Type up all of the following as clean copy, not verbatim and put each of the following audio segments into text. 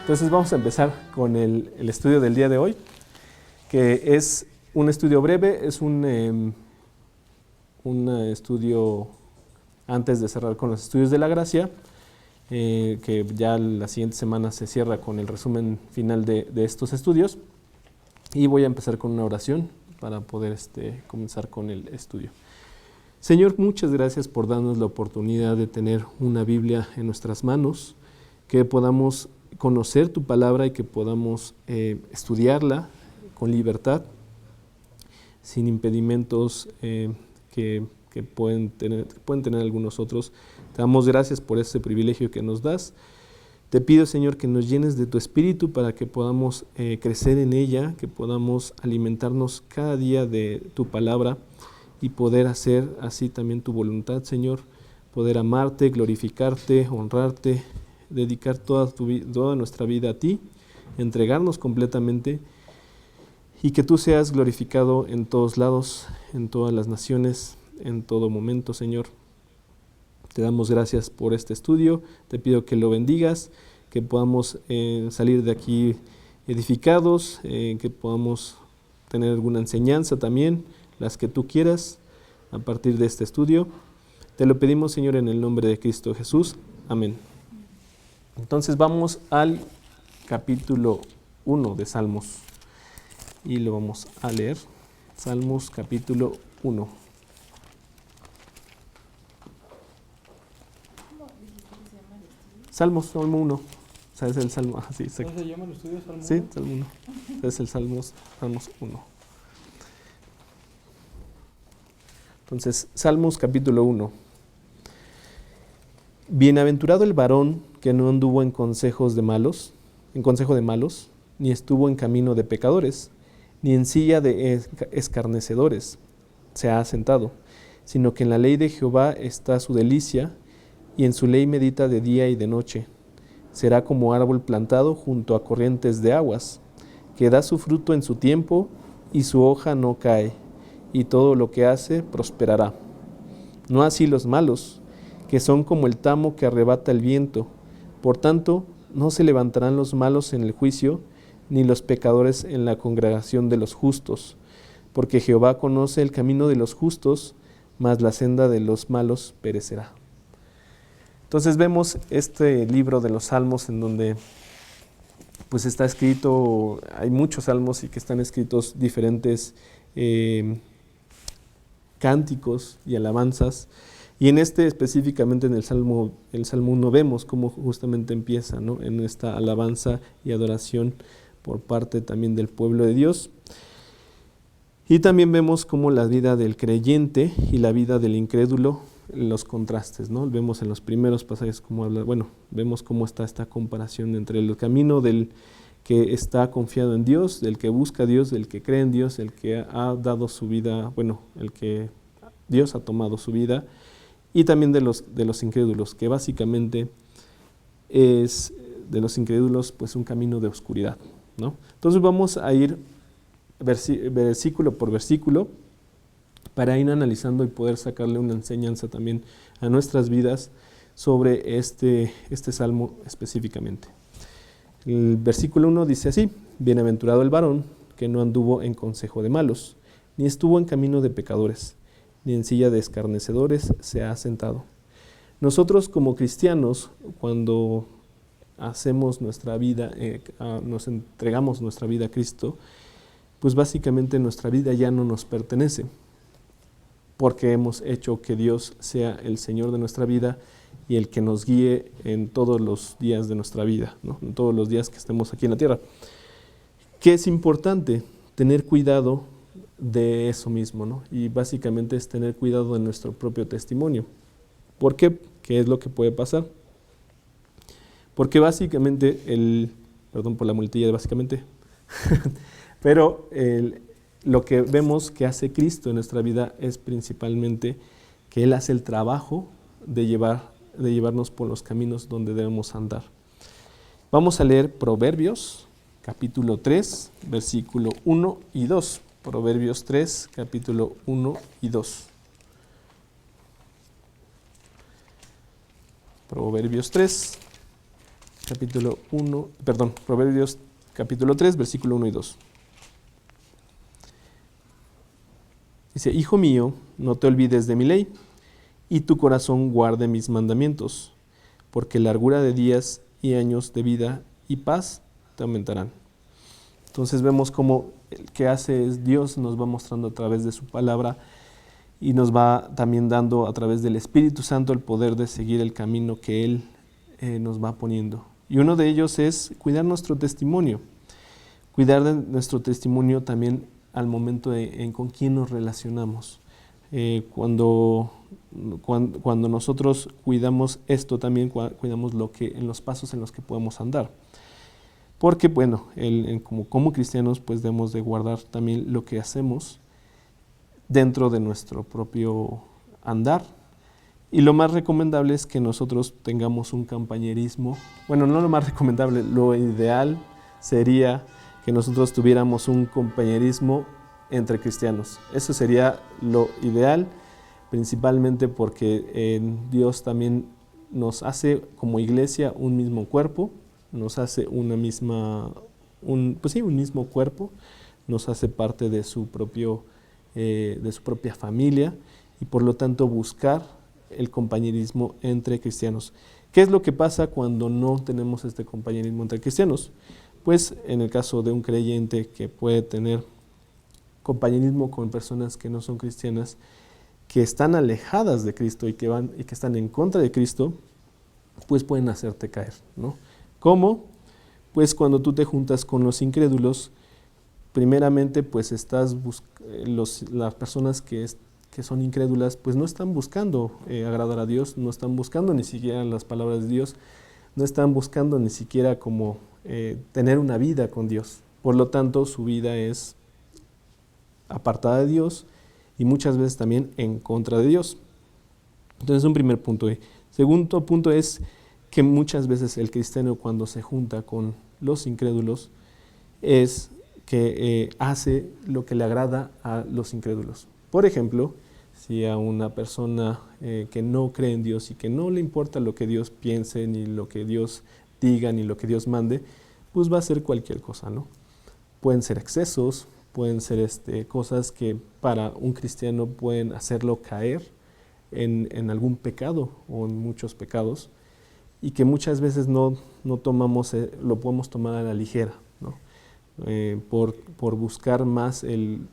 Entonces vamos a empezar con el estudio del día de hoy, que es un estudio breve, es un estudio antes de cerrar con los estudios de la gracia, que ya la siguiente semana se cierra con el resumen final de estos estudios. Y voy a empezar con una oración para poder comenzar con el estudio. Señor, muchas gracias por darnos la oportunidad de tener una Biblia en nuestras manos, que podamos conocer tu palabra y que podamos estudiarla con libertad, sin impedimentos que pueden tener algunos otros. Te damos gracias por ese privilegio que nos das. Te pido, Señor, que nos llenes de tu Espíritu para que podamos crecer en ella, que podamos alimentarnos cada día de tu palabra y poder hacer así también tu voluntad, Señor, poder amarte, glorificarte, honrarte, dedicar toda nuestra vida a ti, entregarnos completamente y que tú seas glorificado en todos lados, en todas las naciones, en todo momento, Señor. Te damos gracias por este estudio, te pido que lo bendigas, que podamos salir de aquí edificados, que podamos tener alguna enseñanza también, las que tú quieras a partir de este estudio. Te lo pedimos, Señor, en el nombre de Cristo Jesús. Amén. Entonces vamos al capítulo 1 de Salmos y lo vamos a leer. Salmos capítulo 1. Salmo 1. O sea, es el Salmo. Sí, exacto. ¿Cómo se llama el estudio? ¿Salmo 1? Sí, Salmo 1. Es el Salmos 1. Entonces, Salmos capítulo 1. Bienaventurado el varón que no anduvo en consejo de malos, ni estuvo en camino de pecadores, ni en silla de escarnecedores se ha sentado, sino que en la ley de Jehová está su delicia, y en su ley medita de día y de noche. Será como árbol plantado junto a corrientes de aguas, que da su fruto en su tiempo, y su hoja no cae, y todo lo que hace prosperará. No así los malos, que son como el tamo que arrebata el viento. Por tanto, no se levantarán los malos en el juicio, ni los pecadores en la congregación de los justos. Porque Jehová conoce el camino de los justos, mas la senda de los malos perecerá. Entonces vemos este libro de los Salmos en donde pues está escrito, hay muchos salmos y que están escritos diferentes cánticos y alabanzas. Y en específicamente en el Salmo 1 vemos cómo justamente empieza, ¿no? En esta alabanza y adoración por parte también del pueblo de Dios. Y también vemos cómo la vida del creyente y la vida del incrédulo, los contrastes, ¿no? Vemos en los primeros pasajes cómo habla, vemos cómo está esta comparación entre el camino del que está confiado en Dios, del que busca a Dios, del que cree en Dios, el que ha dado su vida, el que Dios ha tomado su vida, y también de los incrédulos, que básicamente es de los incrédulos pues un camino de oscuridad, ¿no? Entonces vamos a ir versículo por versículo para ir analizando y poder sacarle una enseñanza también a nuestras vidas sobre este salmo específicamente. El versículo 1 dice así: Bienaventurado el varón que no anduvo en consejo de malos, ni estuvo en camino de pecadores, ni en silla de escarnecedores se ha sentado. Nosotros como cristianos, cuando hacemos nuestra vida, nos entregamos nuestra vida a Cristo, pues básicamente nuestra vida ya no nos pertenece, porque hemos hecho que Dios sea el Señor de nuestra vida y el que nos guíe en todos los días de nuestra vida, ¿no? En todos los días que estemos aquí en la tierra. ¿Qué es importante? Tener cuidado de eso mismo, ¿no? Y básicamente es tener cuidado de nuestro propio testimonio. ¿Por qué? ¿Qué es lo que puede pasar? Porque básicamente, perdón por la muletilla de básicamente, pero lo que vemos que hace Cristo en nuestra vida es principalmente que Él hace el trabajo de llevarnos por los caminos donde debemos andar. Vamos a leer Proverbios, capítulo 3, versículo 1 y 2. Proverbios 3, capítulo 1 y 2. Proverbios 3, Proverbios capítulo 3, versículo 1 y 2. Dice, Hijo mío, no te olvides de mi ley, y tu corazón guarde mis mandamientos, porque largura de días y años de vida y paz te aumentarán. Entonces vemos cómo el que hace es Dios, nos va mostrando a través de su palabra y nos va también dando a través del Espíritu Santo el poder de seguir el camino que Él nos va poniendo. Y uno de ellos es cuidar nuestro testimonio. Cuidar de nuestro testimonio también al momento en con quién nos relacionamos. Cuando nosotros cuidamos esto, también cuidamos en los pasos en los que podemos andar. Porque, bueno, como cristianos, pues debemos de guardar también lo que hacemos dentro de nuestro propio andar. Y lo más recomendable es que nosotros tengamos un compañerismo. Bueno, no lo más recomendable, lo ideal sería que nosotros tuviéramos un compañerismo entre cristianos. Eso sería lo ideal, principalmente porque Dios también nos hace como iglesia un mismo cuerpo, nos hace un mismo cuerpo, nos hace parte de su propia familia y por lo tanto buscar el compañerismo entre cristianos. ¿Qué es lo que pasa cuando no tenemos este compañerismo entre cristianos? Pues en el caso de un creyente que puede tener compañerismo con personas que no son cristianas, que están alejadas de Cristo y que están en contra de Cristo, pues pueden hacerte caer, ¿no? ¿Cómo? Pues cuando tú te juntas con los incrédulos, primeramente pues las personas que son incrédulas pues no están buscando agradar a Dios, no están buscando ni siquiera las palabras de Dios, no están buscando ni siquiera como tener una vida con Dios. Por lo tanto, su vida es apartada de Dios y muchas veces también en contra de Dios. Entonces, un primer punto. Segundo punto es que muchas veces el cristiano cuando se junta con los incrédulos es que hace lo que le agrada a los incrédulos. Por ejemplo, si a una persona que no cree en Dios y que no le importa lo que Dios piense, ni lo que Dios diga, ni lo que Dios mande, pues va a hacer cualquier cosa, ¿no? Pueden ser excesos, pueden ser cosas que para un cristiano pueden hacerlo caer en algún pecado o en muchos pecados y que muchas veces no tomamos, lo podemos tomar a la ligera, ¿no? Por buscar más el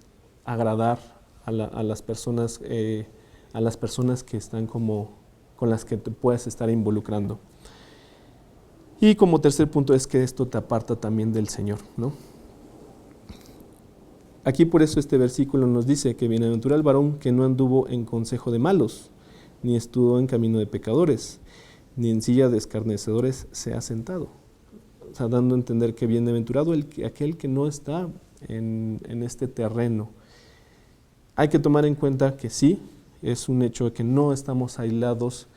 agradar a las personas que están con las que te puedes estar involucrando. Y como tercer punto es que esto te aparta también del Señor, ¿no? Aquí por eso este versículo nos dice que bienaventurado el varón que no anduvo en consejo de malos, ni estuvo en camino de pecadores, ni en silla de escarnecedores se ha sentado. O sea, dando a entender que bienaventurado aquel que no está en este terreno. Hay que tomar en cuenta que sí, es un hecho de que no estamos aislados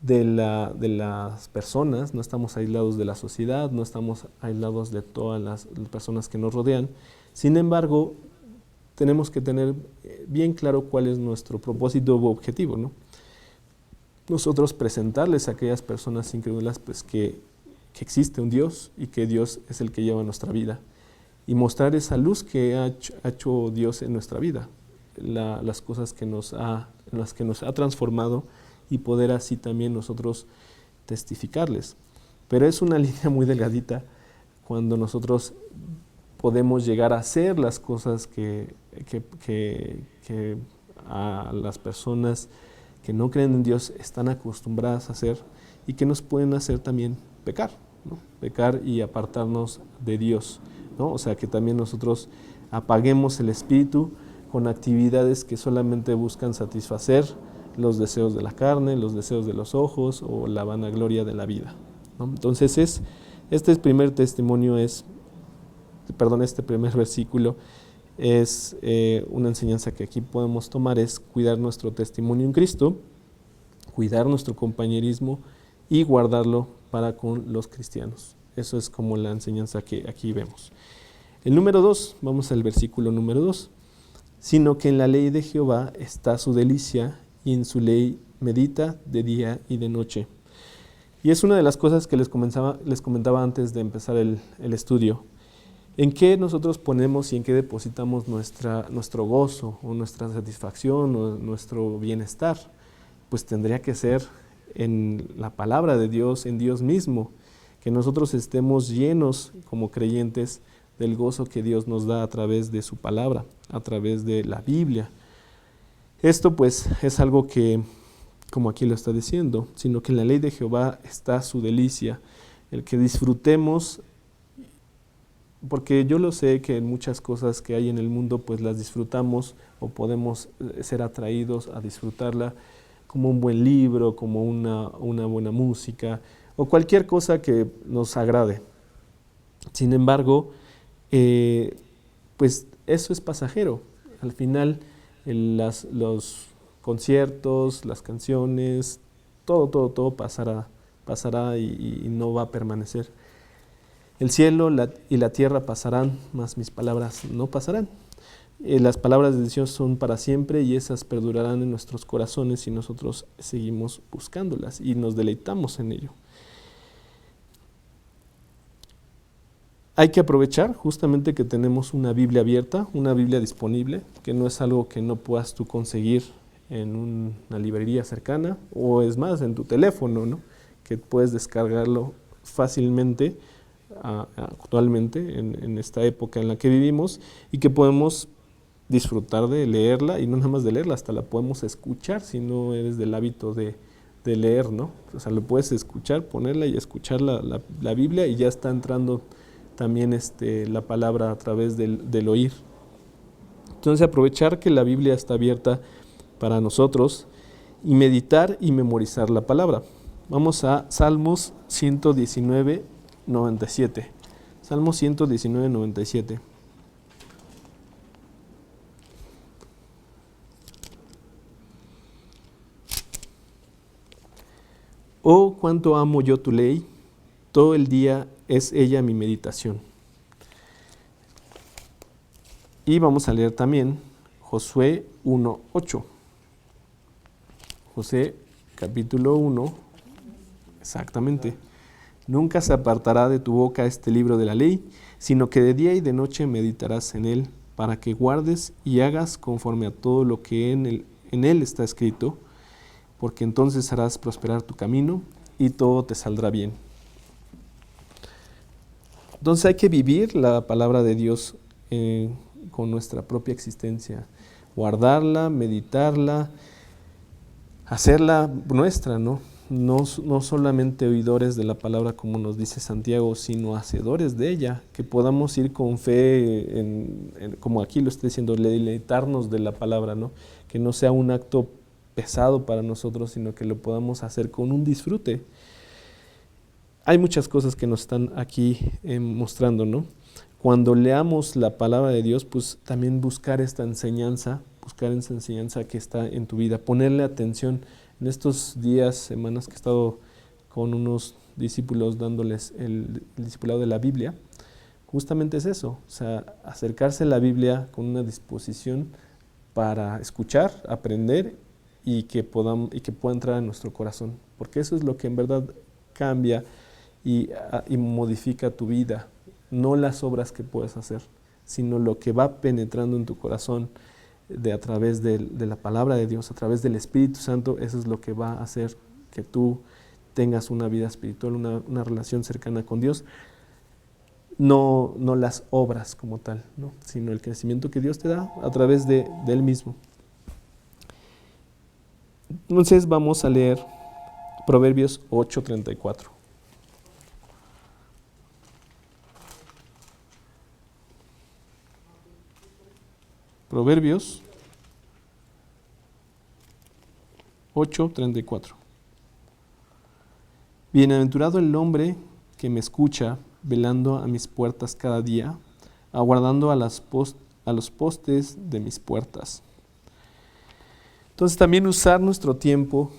de las personas, no estamos aislados de la sociedad, no estamos aislados de todas las personas que nos rodean. Sin embargo, tenemos que tener bien claro cuál es nuestro propósito u objetivo, ¿no? Nosotros presentarles a aquellas personas incrédulas pues, que existe un Dios y que Dios es el que lleva nuestra vida y mostrar esa luz que ha hecho Dios en nuestra vida, las cosas en las que nos ha transformado y poder así también nosotros testificarles. Pero es una línea muy delgadita cuando nosotros podemos llegar a hacer las cosas que a las personas que no creen en Dios están acostumbradas a hacer y que nos pueden hacer también pecar, ¿no? Pecar y apartarnos de Dios, ¿no? O sea, que también nosotros apaguemos el espíritu con actividades que solamente buscan satisfacer los deseos de la carne, los deseos de los ojos o la vanagloria de la vida, ¿no? Entonces este primer versículo es una enseñanza que aquí podemos tomar, es cuidar nuestro testimonio en Cristo, cuidar nuestro compañerismo y guardarlo para con los cristianos. Eso es como la enseñanza que aquí vemos. El número 2, vamos al versículo número 2. Sino que en la ley de Jehová está su delicia y en su ley medita de día y de noche. Y es una de las cosas que les comentaba antes de empezar el estudio. ¿En qué nosotros ponemos y en qué depositamos nuestro gozo o nuestra satisfacción o nuestro bienestar? Pues tendría que ser en la palabra de Dios, en Dios mismo, que nosotros estemos llenos como creyentes del gozo que Dios nos da a través de su palabra, a través de la Biblia. Esto pues es algo que, como aquí lo está diciendo, sino que en la ley de Jehová está su delicia, el que disfrutemos, porque yo lo sé que en muchas cosas que hay en el mundo pues las disfrutamos o podemos ser atraídos a disfrutarla, como un buen libro, como una buena música o cualquier cosa que nos agrade. Sin embargo, pues eso es pasajero. Al final los conciertos, las canciones, todo pasará y no va a permanecer. El cielo y la tierra pasarán, mas mis palabras no pasarán. Las palabras de Dios son para siempre y esas perdurarán en nuestros corazones si nosotros seguimos buscándolas y nos deleitamos en ello. Hay que aprovechar justamente que tenemos una Biblia abierta, una Biblia disponible, que no es algo que no puedas tú conseguir en una librería cercana o es más en tu teléfono, ¿no? Que puedes descargarlo fácilmente actualmente en esta época en la que vivimos y que podemos disfrutar de leerla y no nada más de leerla, hasta la podemos escuchar si no eres del hábito de leer, ¿no? O sea, lo puedes escuchar, ponerla y escuchar la Biblia y ya está entrando también la palabra a través del oír. Entonces aprovechar que la Biblia está abierta para nosotros y meditar y memorizar la palabra. Vamos a Salmos 119, 97. Salmos 119, 97. Oh, cuánto amo yo tu ley, todo el día es ella mi meditación. Y vamos a leer también Josué 1:8. Josué capítulo 1, exactamente. Nunca se apartará de tu boca este libro de la ley, sino que de día y de noche meditarás en él, para que guardes y hagas conforme a todo lo que en él está escrito, porque entonces harás prosperar tu camino y todo te saldrá bien. Entonces hay que vivir la palabra de Dios con nuestra propia existencia, guardarla, meditarla, hacerla nuestra, ¿no? No solamente oidores de la palabra como nos dice Santiago, sino hacedores de ella, que podamos ir con fe, como aquí lo está diciendo, deleitarnos de la palabra, ¿no? Que no sea un acto pesado para nosotros, sino que lo podamos hacer con un disfrute. Hay muchas cosas que nos están aquí mostrando, ¿no? Cuando leamos la palabra de Dios, pues también buscar esta enseñanza que está en tu vida, ponerle atención. En estos días, semanas que he estado con unos discípulos dándoles el discipulado de la Biblia, justamente es eso, o sea, acercarse a la Biblia con una disposición para escuchar, aprender y que pueda entrar en nuestro corazón, porque eso es lo que en verdad cambia y modifica tu vida, no las obras que puedes hacer, sino lo que va penetrando en tu corazón a través de la palabra de Dios, a través del Espíritu Santo. Eso es lo que va a hacer que tú tengas una vida espiritual, una relación cercana con Dios, no las obras como tal, ¿no? Sino el crecimiento que Dios te da a través de Él mismo. Entonces vamos a leer Proverbios 8:34. Proverbios 8:34. Bienaventurado el hombre que me escucha, velando a mis puertas cada día, aguardando a los postes de mis puertas. Entonces también usar nuestro tiempo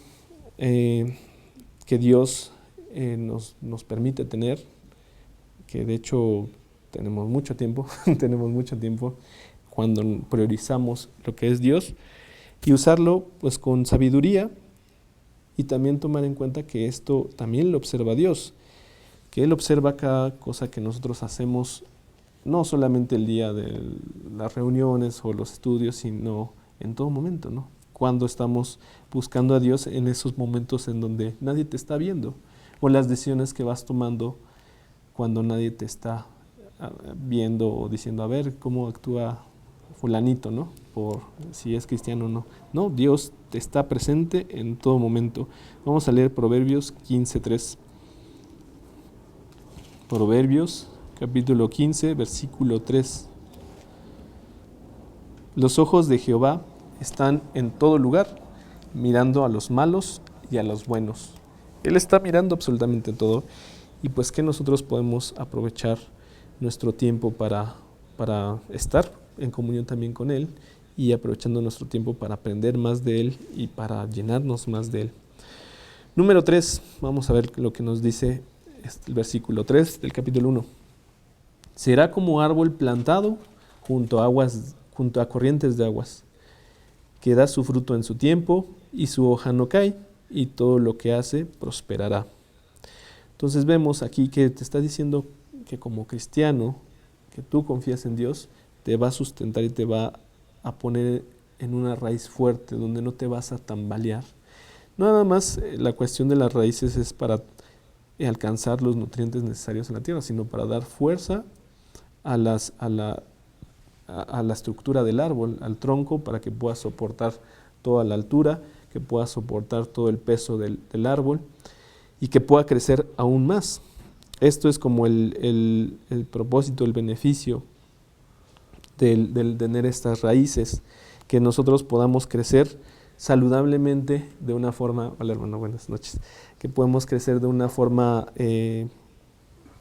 que Dios nos permite tener, que de hecho tenemos mucho tiempo, cuando priorizamos lo que es Dios, y usarlo pues con sabiduría y también tomar en cuenta que esto también lo observa Dios, que Él observa cada cosa que nosotros hacemos, no solamente el día de las reuniones o los estudios, sino en todo momento, ¿no? Cuando estamos buscando a Dios en esos momentos en donde nadie te está viendo, o las decisiones que vas tomando cuando nadie te está viendo o diciendo, a ver cómo actúa fulanito, ¿no? Por si es cristiano o no. No, Dios te está presente en todo momento. Vamos a leer Proverbios 15:3. Proverbios capítulo 15, versículo 3. Los ojos de Jehová están en todo lugar, mirando a los malos y a los buenos. Él está mirando absolutamente todo, y pues que nosotros podemos aprovechar nuestro tiempo para estar en comunión también con Él, y aprovechando nuestro tiempo para aprender más de Él y para llenarnos más de Él. Número 3, vamos a ver lo que nos dice el versículo 3 del capítulo 1. Será como árbol plantado junto a corrientes de aguas, que da su fruto en su tiempo, y su hoja no cae, y todo lo que hace prosperará. Entonces vemos aquí que te está diciendo que como cristiano, que tú confías en Dios, te va a sustentar y te va a poner en una raíz fuerte, donde no te vas a tambalear. Nada más la cuestión de las raíces es para alcanzar los nutrientes necesarios en la tierra, sino para dar fuerza a la estructura del árbol, al tronco, para que pueda soportar toda la altura, que pueda soportar todo el peso del árbol y que pueda crecer aún más. Esto es como el propósito, el beneficio del tener estas raíces, que nosotros podamos crecer saludablemente de una forma, hola hermano, buenas noches, que podemos crecer de una forma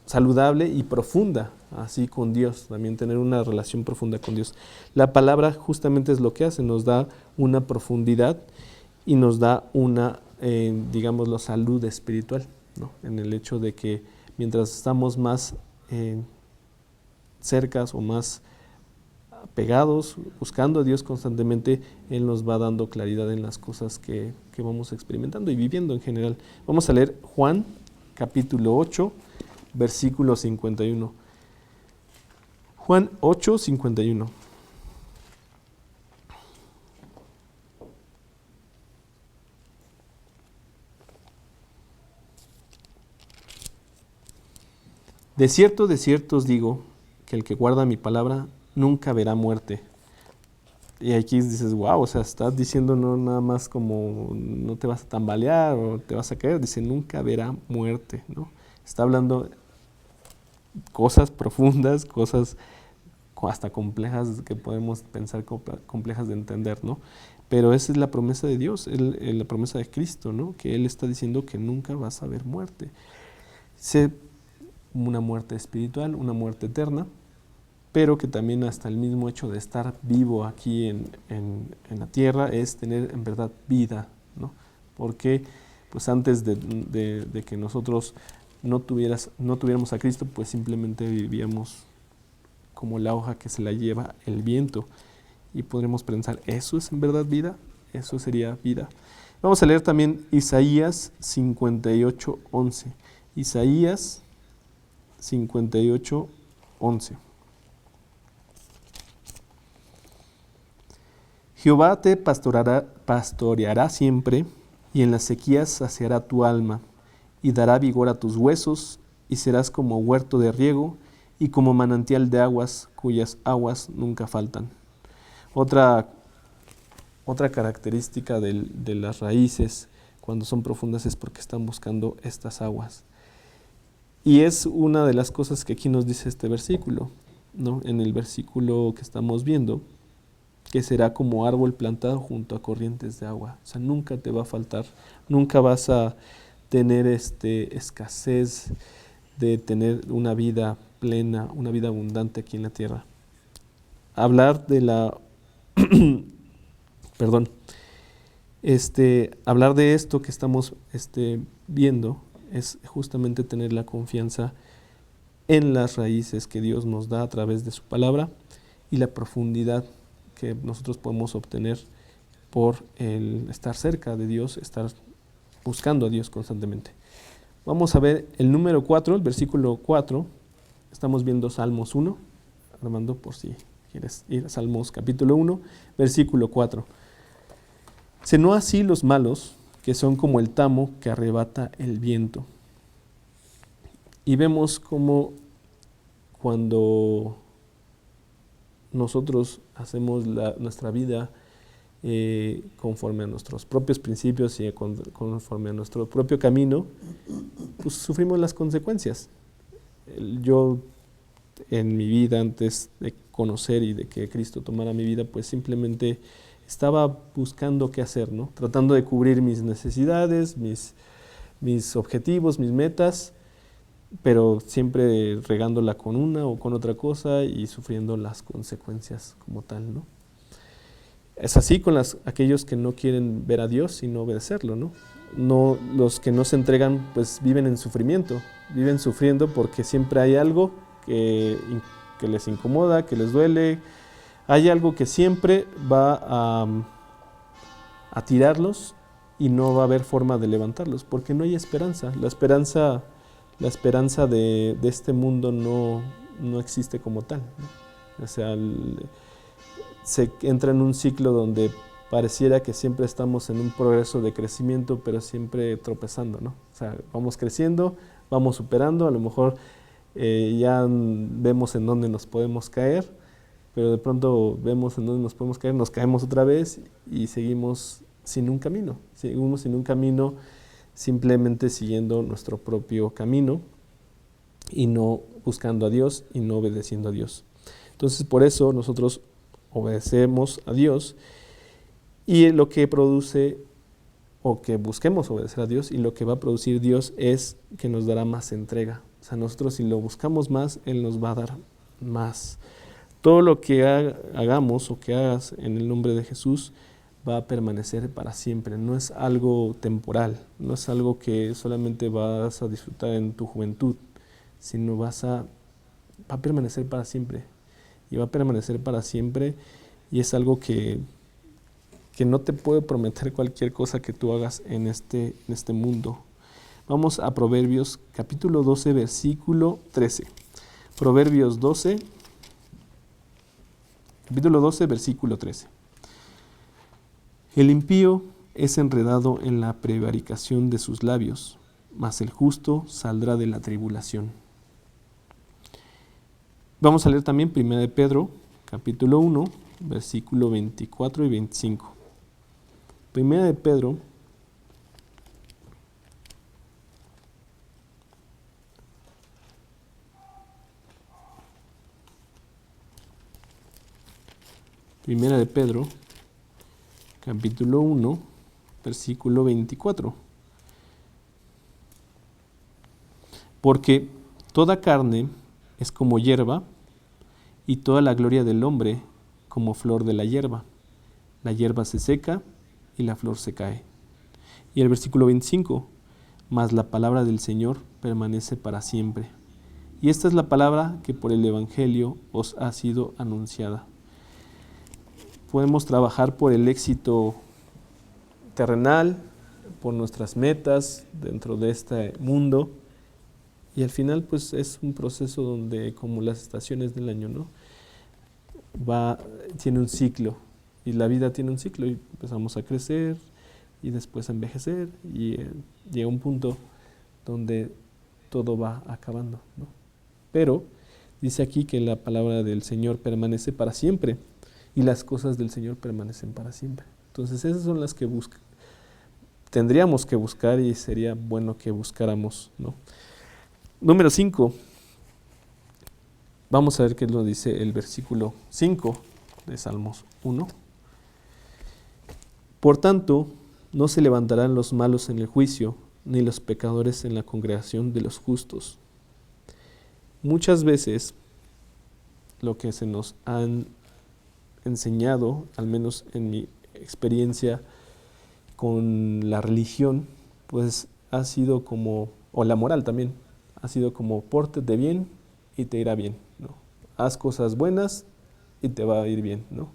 saludable y profunda, así con Dios, también tener una relación profunda con Dios. La palabra justamente es lo que hace, nos da una profundidad y nos da una, digámoslo, salud espiritual, ¿no? En el hecho de que mientras estamos más cercas o más pegados, buscando a Dios constantemente, Él nos va dando claridad en las cosas que vamos experimentando y viviendo en general. Vamos a leer Juan capítulo 8, versículo 51. Juan 8, 51. De cierto os digo, que el que guarda mi palabra nunca verá muerte. Y aquí dices, wow, o sea, estás diciendo no nada más como no te vas a tambalear o te vas a caer, dice nunca verá muerte, ¿no? Está hablando cosas profundas, cosas hasta complejas que podemos pensar complejas de entender, ¿no? Pero esa es la promesa de Dios, la promesa de Cristo, ¿no? Que Él está diciendo que nunca vas a ver muerte. Una muerte espiritual, una muerte eterna, pero que también hasta el mismo hecho de estar vivo aquí en la tierra es tener en verdad vida, ¿no? Porque pues antes de que nosotros no tuviéramos a Cristo, pues simplemente vivíamos como la hoja que se la lleva el viento, y podremos pensar, ¿eso es en verdad vida? ¿Eso sería vida? Vamos a leer también Isaías 58:11. Isaías 58:11. Jehová te pastoreará siempre, y en las sequías saciará tu alma, y dará vigor a tus huesos, y serás como huerto de riego, y como manantial de aguas, cuyas aguas nunca faltan. Otra característica de las raíces cuando son profundas es porque están buscando estas aguas. Y es una de las cosas que aquí nos dice este versículo, ¿no? En el versículo que estamos viendo, que será como árbol plantado junto a corrientes de agua. O sea, nunca te va a faltar, nunca vas a tener escasez de tener una vida plena, una vida abundante aquí en la tierra. Hablar de la perdón, hablar de esto que estamos viendo es justamente tener la confianza en las raíces que Dios nos da a través de su palabra y la profundidad que nosotros podemos obtener por el estar cerca de Dios, estar buscando a Dios constantemente. Vamos a ver el número 4, el versículo 4. Estamos viendo Salmos 1. Armando, por si quieres ir a Salmos capítulo 1, versículo 4. Se no así los malos, que son como el tamo que arrebata el viento. Y vemos cómo cuando nosotros hacemos nuestra vida conforme a nuestros propios principios y conforme a nuestro propio camino, pues sufrimos las consecuencias. Yo en mi vida, antes de conocer y de que Cristo tomara mi vida, pues simplemente estaba buscando qué hacer, ¿no? Tratando de cubrir mis necesidades, mis objetivos, mis metas, pero siempre regándola con una o con otra cosa y sufriendo las consecuencias como tal, ¿no? Es así con aquellos que no quieren ver a Dios sino obedecerlo, ¿no? No, los que no se entregan pues viven en sufrimiento, viven sufriendo porque siempre hay algo que les incomoda, que les duele, hay algo que siempre va a tirarlos y no va a haber forma de levantarlos, porque no hay esperanza. La esperanza de este mundo no existe como tal, ¿no? O sea, se entra en un ciclo donde pareciera que siempre estamos en un progreso de crecimiento, pero siempre tropezando, ¿no? O sea, vamos creciendo, vamos superando, a lo mejor ya vemos en dónde nos podemos caer, pero de pronto vemos en dónde nos podemos caer, nos caemos otra vez y seguimos sin un camino, simplemente siguiendo nuestro propio camino y no buscando a Dios y no obedeciendo a Dios. Entonces, por eso nosotros obedecemos a Dios y lo que produce, o que busquemos obedecer a Dios, y lo que va a producir Dios es que nos dará más entrega. O sea, nosotros si lo buscamos más, Él nos va a dar más. Todo lo que hagamos o que hagas en el nombre de Jesús va a permanecer para siempre. No es algo temporal, no es algo que solamente vas a disfrutar en tu juventud, sino va a permanecer para siempre. Y va a permanecer para siempre, y es algo que no te puede prometer cualquier cosa que tú hagas en este mundo. Vamos a Proverbios capítulo 12, versículo 13. Proverbios 12, capítulo 12, versículo 13. El impío es enredado en la prevaricación de sus labios, mas el justo saldrá de la tribulación. Vamos a leer también 1 de Pedro, capítulo 1, versículo 24 y 25. 1 de Pedro, capítulo 1, versículo 24. Porque toda carne es como hierba, y toda la gloria del hombre como flor de la hierba. La hierba se seca y la flor se cae. Y el versículo 25, mas la palabra del Señor permanece para siempre. Y esta es la palabra que por el Evangelio os ha sido anunciada. Podemos trabajar por el éxito terrenal, por nuestras metas dentro de este mundo, y al final pues es un proceso donde, como las estaciones del año, ¿no? Tiene un ciclo, y la vida tiene un ciclo, y empezamos a crecer y después a envejecer, y llega un punto donde todo va acabando, ¿no? Pero dice aquí que la palabra del Señor permanece para siempre, y las cosas del Señor permanecen para siempre. Entonces esas son las que tendríamos que buscar, y sería bueno que buscáramos, ¿no? Número 5. Vamos a ver qué nos dice el versículo 5 de Salmos 1. Por tanto, no se levantarán los malos en el juicio, ni los pecadores en la congregación de los justos. Muchas veces lo que se nos han enseñado, al menos en mi experiencia con la religión, pues ha sido como, o la moral también, ha sido como: pórtate bien y te irá bien, ¿no? Haz cosas buenas y te va a ir bien, ¿no?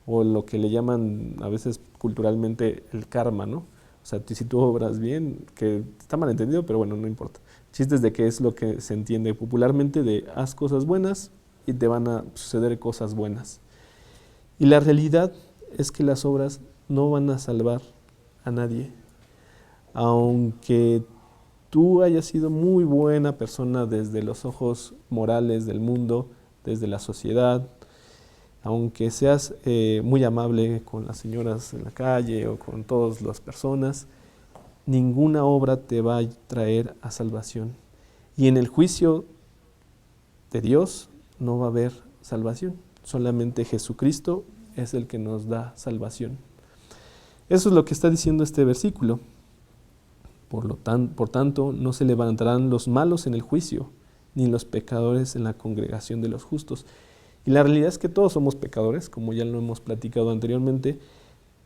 O lo que le llaman a veces culturalmente el karma, ¿no? O sea, si tú obras bien, que está mal entendido, pero bueno, no importa. El chiste es de que es lo que se entiende popularmente de haz cosas buenas y te van a suceder cosas buenas. Y la realidad es que las obras no van a salvar a nadie. Aunque tú hayas sido muy buena persona desde los ojos morales del mundo, desde la sociedad, aunque seas muy amable con las señoras en la calle o con todas las personas, ninguna obra te va a traer a salvación. Y en el juicio de Dios no va a haber salvación. Solamente Jesucristo es el que nos da salvación. Eso es lo que está diciendo este versículo. Por tanto, no se levantarán los malos en el juicio, ni los pecadores en la congregación de los justos. Y la realidad es que todos somos pecadores, como ya lo hemos platicado anteriormente.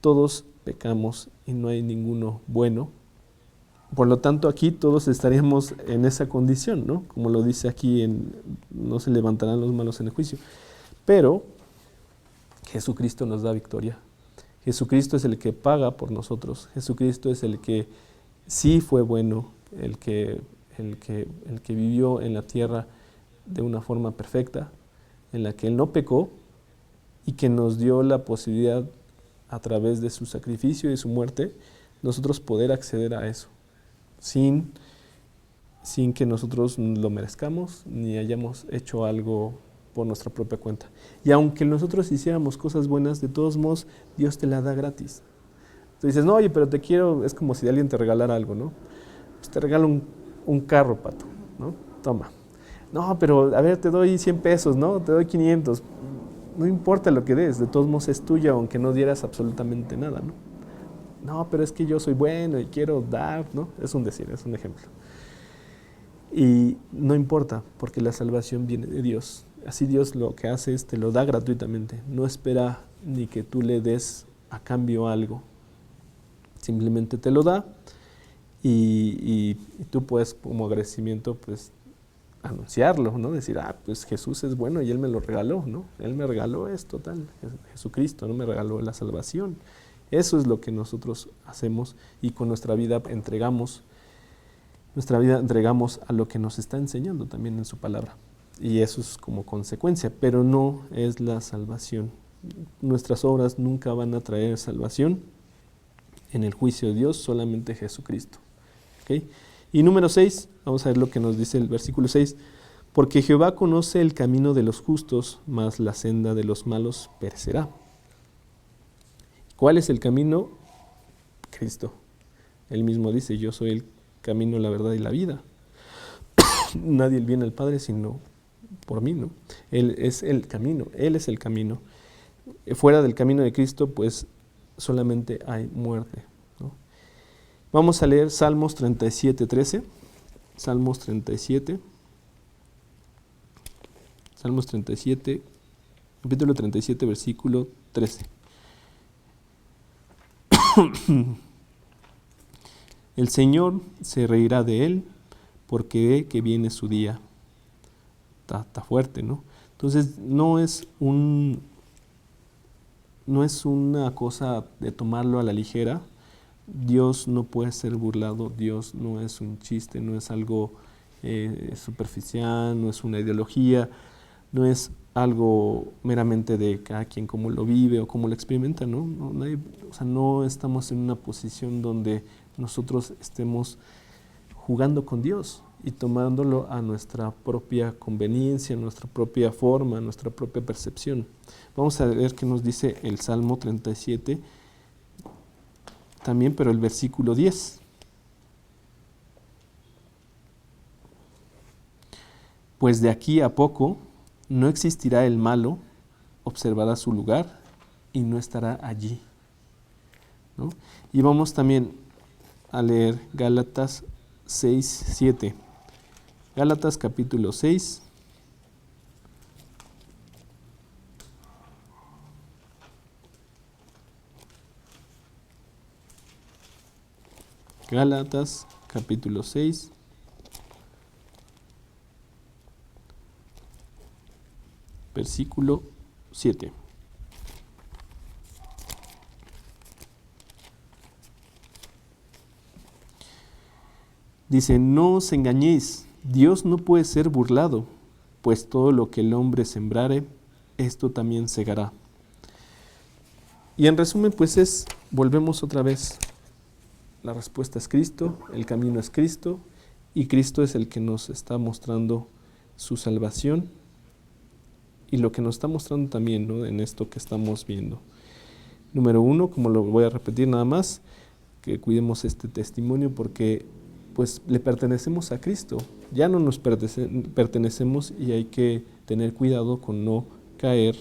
Todos pecamos y no hay ninguno bueno. Por lo tanto, aquí todos estaríamos en esa condición, ¿no? Como lo dice aquí, no se levantarán los malos en el juicio. Pero Jesucristo nos da victoria. Jesucristo es el que paga por nosotros. Jesucristo es el que sí fue bueno, el que vivió en la tierra de una forma perfecta, en la que Él no pecó y que nos dio la posibilidad, a través de su sacrificio y su muerte, nosotros poder acceder a eso, sin que nosotros lo merezcamos ni hayamos hecho algo por nuestra propia cuenta. Y aunque nosotros hiciéramos cosas buenas, de todos modos, Dios te la da gratis. Tú dices, no, oye, pero te quiero, es como si alguien te regalara algo, ¿no? Pues te regalo un carro, Pato, ¿no? Toma. No, pero a ver, te doy 100 pesos, ¿no? Te doy 500. No importa lo que des, de todos modos es tuyo, aunque no dieras absolutamente nada, ¿no? No, pero es que yo soy bueno y quiero dar, ¿no? Es un decir, es un ejemplo. Y no importa, porque la salvación viene de Dios. Así Dios lo que hace es te lo da gratuitamente. No espera ni que tú le des a cambio algo. Simplemente te lo da y tú puedes, como agradecimiento, pues anunciarlo, ¿no? Decir, pues Jesús es bueno y Él me lo regaló, ¿no? Él me regaló esto, tal. Jesucristo, ¿no? Me regaló la salvación. Eso es lo que nosotros hacemos y con nuestra vida entregamos a lo que nos está enseñando también en su palabra. Y eso es como consecuencia, pero no es la salvación. Nuestras obras nunca van a traer salvación. En el juicio de Dios, solamente Jesucristo. ¿Okay? Y número 6, vamos a ver lo que nos dice el versículo 6. Porque Jehová conoce el camino de los justos, mas la senda de los malos perecerá. ¿Cuál es el camino? Cristo. Él mismo dice, yo soy el camino, la verdad y la vida. Nadie viene al Padre sino por mí, ¿no? Él es el camino, Él es el camino. Fuera del camino de Cristo, pues solamente hay muerte, ¿no? Vamos a leer Salmos 37:13. Salmos 37. Salmos 37, capítulo 37, versículo 13. El Señor se reirá de él porque ve que viene su día. Está fuerte, ¿no? Entonces no es una cosa de tomarlo a la ligera. Dios no puede ser burlado, Dios no es un chiste, no es algo superficial, no es una ideología, no es algo meramente de cada quien cómo lo vive o cómo lo experimenta, ¿no? No estamos en una posición donde nosotros estemos jugando con Dios y tomándolo a nuestra propia conveniencia, a nuestra propia forma, a nuestra propia percepción. Vamos a ver qué nos dice el Salmo 37 también, pero el versículo 10. Pues de aquí a poco no existirá el malo, observará su lugar y no estará allí, ¿no? Y vamos también a leer Gálatas 6:7. Gálatas capítulo 6. Gálatas capítulo 6. Versículo 7. Dice, no os engañéis, Dios no puede ser burlado, pues todo lo que el hombre sembrare, esto también segará. Y en resumen, pues volvemos otra vez, la respuesta es Cristo, el camino es Cristo, y Cristo es el que nos está mostrando su salvación, y lo que nos está mostrando también, ¿no?, en esto que estamos viendo. Número 1, como lo voy a repetir nada más, que cuidemos este testimonio porque pues le pertenecemos a Cristo, ya no nos pertenecemos y hay que tener cuidado con no caer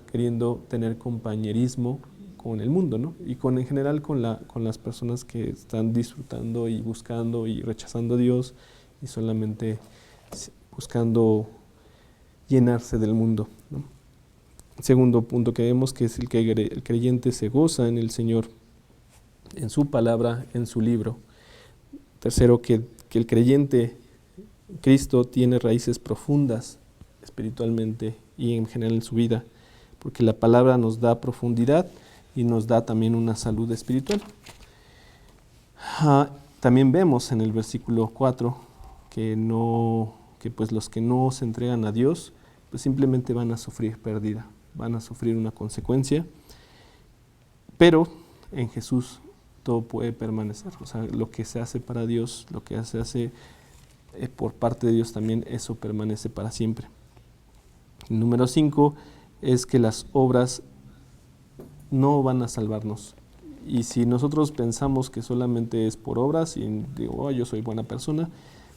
queriendo tener compañerismo con el mundo, ¿no? Y en general con las personas que están disfrutando y buscando y rechazando a Dios y solamente buscando llenarse del mundo, ¿no? Segundo punto que vemos que es el que el creyente se goza en el Señor, en su palabra, en su libro. Tercero, que el creyente, Cristo, tiene raíces profundas espiritualmente y en general en su vida, porque la palabra nos da profundidad y nos da también una salud espiritual. También vemos en el versículo 4 que pues los que no se entregan a Dios, pues simplemente van a sufrir pérdida, van a sufrir una consecuencia, pero en Jesús todo puede permanecer. O sea, lo que se hace para Dios, lo que se hace por parte de Dios también, eso permanece para siempre. Número 5 es que las obras no van a salvarnos. Y si nosotros pensamos que solamente es por obras y digo, oh, yo soy buena persona,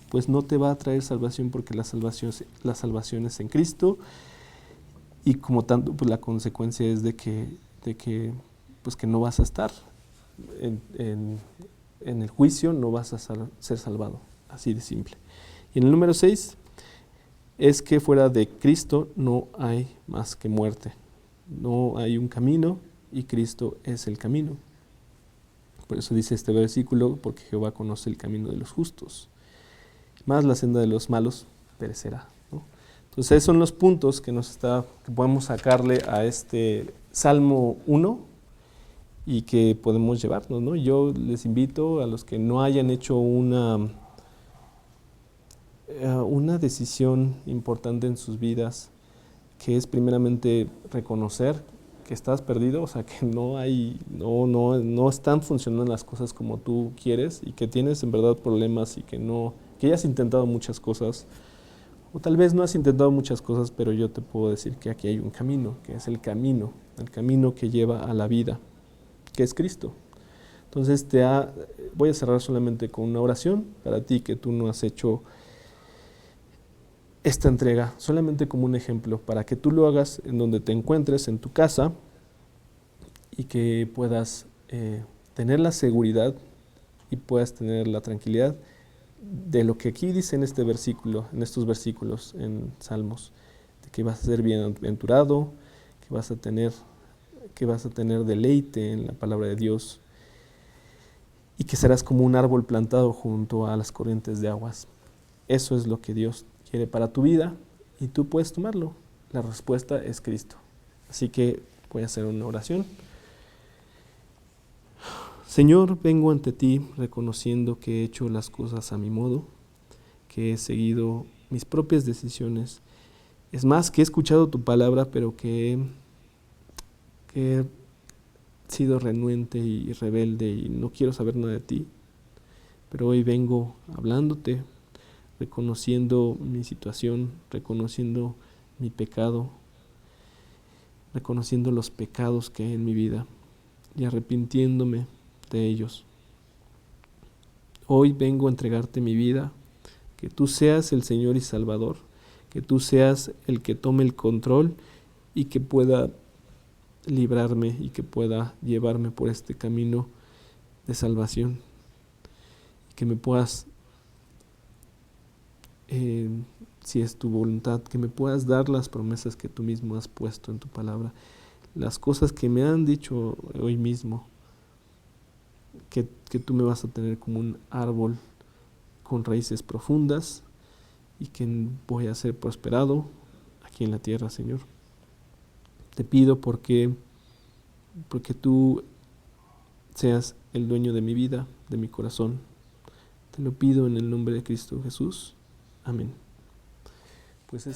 pues no te va a traer salvación, porque la salvación es en Cristo, y como tanto, pues la consecuencia es de que pues que no vas a estar en el juicio, no vas a ser salvado, así de simple. Y en el número 6 es que fuera de Cristo no hay más que muerte, no hay un camino y Cristo es el camino. Por eso dice este versículo, porque Jehová conoce el camino de los justos, más la senda de los malos perecerá, ¿no? Entonces esos son los puntos que podemos sacarle a este Salmo 1 y que podemos llevarnos, ¿no? Yo les invito a los que no hayan hecho una decisión importante en sus vidas, que es primeramente reconocer que estás perdido, o sea, que no están funcionando las cosas como tú quieres y que tienes en verdad problemas y que ya has intentado muchas cosas, o tal vez no has intentado muchas cosas, pero yo te puedo decir que aquí hay un camino, que es el camino que lleva a la vida, que es Cristo. Entonces voy a cerrar solamente con una oración para ti que tú no has hecho esta entrega, solamente como un ejemplo, para que tú lo hagas en donde te encuentres, en tu casa, y que puedas tener la seguridad y puedas tener la tranquilidad de lo que aquí dice en estos versículos en Salmos, de que vas a ser bienaventurado, que vas a tener deleite en la palabra de Dios y que serás como un árbol plantado junto a las corrientes de aguas. Eso es lo que Dios quiere para tu vida y tú puedes tomarlo. La respuesta es Cristo. Así que voy a hacer una oración. Señor, vengo ante ti reconociendo que he hecho las cosas a mi modo, que he seguido mis propias decisiones. Es más, que he escuchado tu palabra, pero que he sido renuente y rebelde y no quiero saber nada de ti. Pero hoy vengo hablándote, reconociendo mi situación, reconociendo mi pecado, reconociendo los pecados que hay en mi vida y arrepintiéndome de ellos. Hoy vengo a entregarte mi vida, que tú seas el Señor y Salvador, que tú seas el que tome el control y que pueda librarme y que pueda llevarme por este camino de salvación, y que me puedas, si es tu voluntad, que me puedas dar las promesas que tú mismo has puesto en tu palabra, las cosas que me han dicho hoy mismo, que tú me vas a tener como un árbol con raíces profundas y que voy a ser prosperado aquí en la tierra, Señor. Te pido porque tú seas el dueño de mi vida, de mi corazón. Te lo pido en el nombre de Cristo Jesús. Amén. Pues